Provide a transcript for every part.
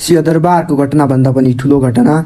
सिंहदरबारको घटनाभन्दा पनि ठुलो घटना।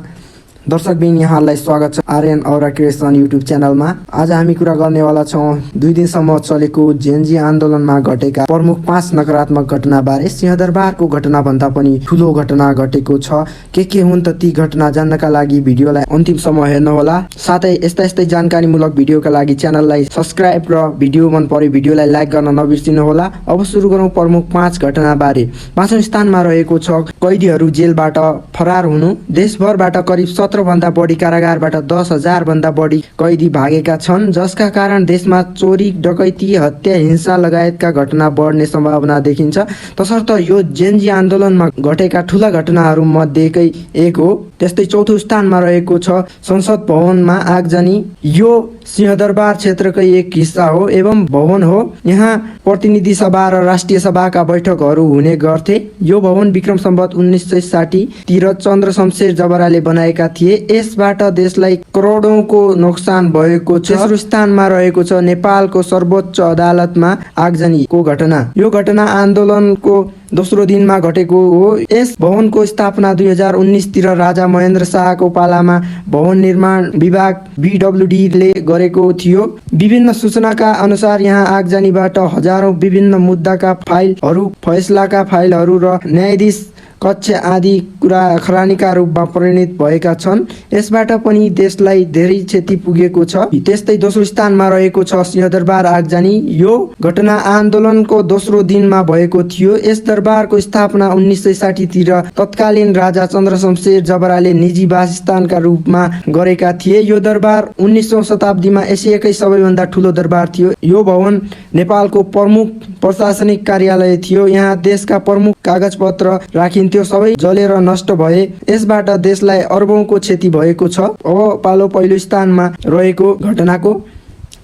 दर्शकबिन यहाँलाई स्वागत छ आर्यन औरा क्रिएसन युट्युब च्यानलमा। आज हामी कुरा गर्नेवाला छौँ 2 दिनसम्म चलेको जेनजी आन्दोलनमा घटेका प्रमुख 5 नकारात्मक घटनाबारे। सिंहदरबारको घटनाभन्दा पनि ठुलो घटना घटेको छ। के हुन् त ती घटना जान्नका लागि भिडियोलाई अन्तिमसम्म हेर्नुहोला। साथै यस्तै जानकारीमूलक भिडियोका लागि च्यानललाई सब्स्क्राइब र भिडियो मन परे भिडियोलाई लाइक गर्न नबिर्सिनुहोला। अब सुरु गरौँ प्रमुख 5 घटनाबारे। 5औं स्थानमा रहेको छ कैदीहरू जेलबाट फरार हुनु। देशभरबाट करिब 17 भन्दा बढी कारागारबाट 10,000 भन्दा बढी कैदी भागेका छन्, जसका कारण देशमा चोरी, डकैती, हत्या, हिंसा लगायतका घटना बढ्ने सम्भावना देखिन्छ। तसर्थ यो जेनजी आन्दोलनमा घटेका ठूला घटनाहरू मध्येकै एक हो। त्यस्तै 4औं स्थानमा रहेको छ संसद भवनमा आगजनी। यो सिंहदरबार क्षेत्रकै एक हिस्सा हो एवं भवन हो। यहाँ प्रतिनिधि सभा र राष्ट्रिय सभाका बैठकहरू हुने गर्थे। यो भवन विक्रम सम्वत 1960 तिर चन्द्र शमशेर जबराले बनाएका थिए। यसबाट देशलाई करोडौंको नोक्सान भएको छ। तेस्रो स्थानमा रहेको छ नेपालको सर्वोच्च अदालतमा आगजनीको घटना। यो घटना आन्दोलनको दोस्रो दिनमा घटेको हो। यस भवनको स्थापना 2019 तिर राजा महेन्द्र शाहको पालामा भवन निर्माण विभाग BWD ले गरेको थियो। विभिन्न सूचनाका अनुसार यहाँ आगजनीबाट हजारौं विभिन्न मुद्दाका फाइलहरू, फैसलाका फाइलहरू र न्यायाधीश कक्ष आदि कुरा खरानीका रूपमा परिणत भएका छन्। यसबाट पनि देशलाई धेरै क्षति पुगेको छ। त्यस्तै दोस्रो स्थानमा रहेको छ सिंहदरबार आगजनी। यो घटना आन्दोलनको दोस्रो दिनमा भएको थियो। यस दरबारको स्थापना 1960 तिर तत्कालीन राजा चन्द्र शमशेर जबराले निजी वासस्थानका रूपमा गरेका थिए। यो दरबार 19औं शताब्दीमा एसियाकै सबैभन्दा ठुलो दरबार थियो। यो भवन नेपालको प्रमुख प्रशासनिक कार्यालय थियो। यहाँ देशका प्रमुख कागजपत्र राखिन्थ्यो, सबै जलेर नष्ट भए। यसबाट देशलाई अर्बौंको क्षति भएको छ। अब पालो पहिलो स्थानमा रहेको घटनाको।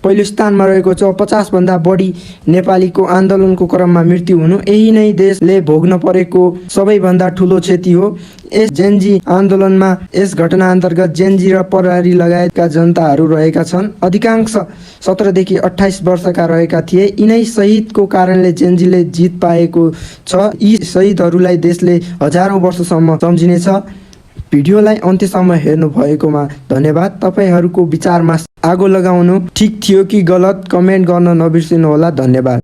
पहिलो स्थानमा रहेको छ 50 भन्दा बढी नेपालीको आन्दोलनको क्रममा मृत्यु हुनु। यही नै देशले भोग्न परेको सबैभन्दा ठुलो क्षति हो। यस जेनजी आन्दोलनमा यस घटना अन्तर्गत जेनजी र प्रहरी लगायतका जनताहरू रहेका छन्। अधिकांश 17 देखि 28 वर्षका रहेका थिए। यिनै शहीदको कारणले जेनजीले जित पाएको छ। यी शहीदहरूलाई देशले हजारौं वर्षसम्म सम्झिनेछ। भिडियोलाई अन्त्यसम्म हेर्नु भएकोमा धन्यवाद। तपाईहरूको विचारमा आगो लगाउनु ठिक थियो कि गलत कमेन्ट गर्न नबिर्सिनुहोला। धन्यवाद।